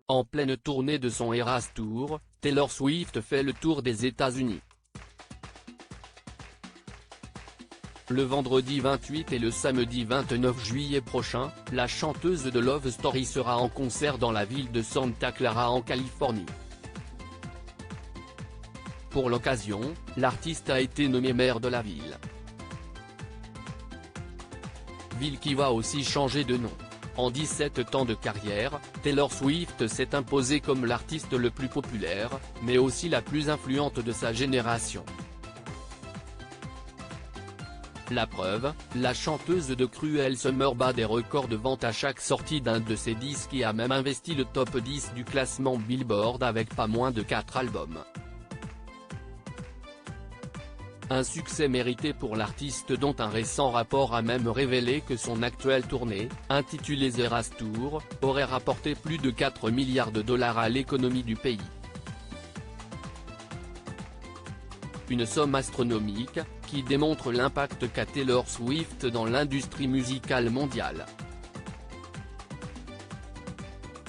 En pleine tournée de son Eras Tour, Taylor Swift fait le tour des États-Unis. Le vendredi 28 et le samedi 29 juillet prochain, la chanteuse de Love Story sera en concert dans la ville de Santa Clara en Californie. Pour l'occasion, l'artiste a été nommé maire de la ville. Ville qui va aussi changer de nom. En 17 ans de carrière, Taylor Swift s'est imposée comme l'artiste le plus populaire, mais aussi la plus influente de sa génération. La preuve, la chanteuse de Cruel Summer bat des records de vente à chaque sortie d'un de ses disques et a même investi le top 10 du classement Billboard avec pas moins de 4 albums. Un succès mérité pour l'artiste dont un récent rapport a même révélé que son actuelle tournée, intitulée Eras Tour, aurait rapporté plus de 4 milliards de dollars à l'économie du pays. Une somme astronomique, qui démontre l'impact qu'a Taylor Swift dans l'industrie musicale mondiale.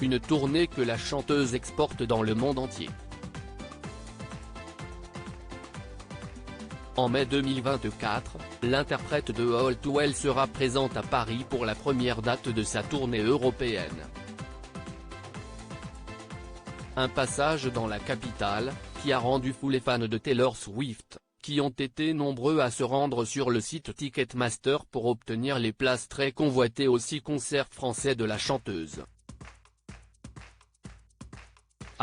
Une tournée que la chanteuse exporte dans le monde entier. En mai 2024, l'interprète de All Too Well sera présente à Paris pour la première date de sa tournée européenne. Un passage dans la capitale, qui a rendu fou les fans de Taylor Swift, qui ont été nombreux à se rendre sur le site Ticketmaster pour obtenir les places très convoitées aux 6 concerts français de la chanteuse.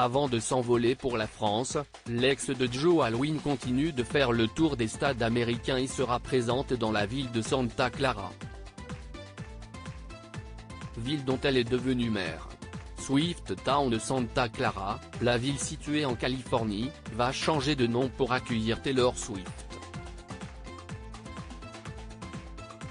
Avant de s'envoler pour la France, l'ex de Joe Alwyn continue de faire le tour des stades américains et sera présente dans la ville de Santa Clara. Ville dont elle est devenue maire. Swift Town de Santa Clara, la ville située en Californie, va changer de nom pour accueillir Taylor Swift.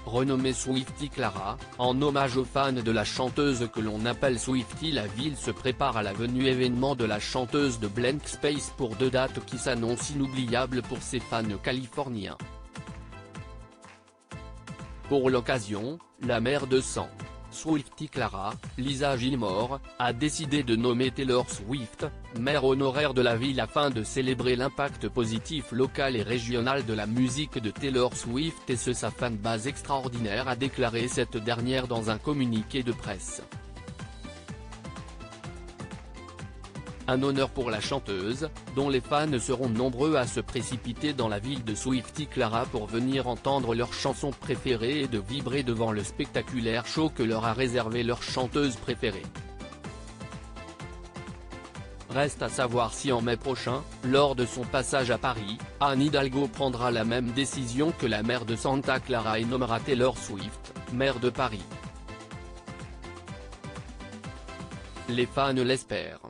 Renommée Swiftie Clara, en hommage aux fans de la chanteuse que l'on appelle Swiftie, la ville se prépare à la venue événement de la chanteuse de Blank Space pour 2 dates qui s'annoncent inoubliables pour ses fans californiens. Pour l'occasion, la maire de St. Swiftie Clara, Lisa Gilmore, a décidé de nommer Taylor Swift, maire honoraire de la ville afin de célébrer l'impact positif local et régional de la musique de Taylor Swift et sa fanbase extraordinaire, a déclaré cette dernière dans un communiqué de presse. Un honneur pour la chanteuse, dont les fans seront nombreux à se précipiter dans la ville de Swiftie Clara pour venir entendre leurs chansons préférées et de vibrer devant le spectaculaire show que leur a réservé leur chanteuse préférée. Reste à savoir si en mai prochain, lors de son passage à Paris, Anne Hidalgo prendra la même décision que la maire de Santa Clara et nommera Taylor Swift, maire de Paris. Les fans l'espèrent.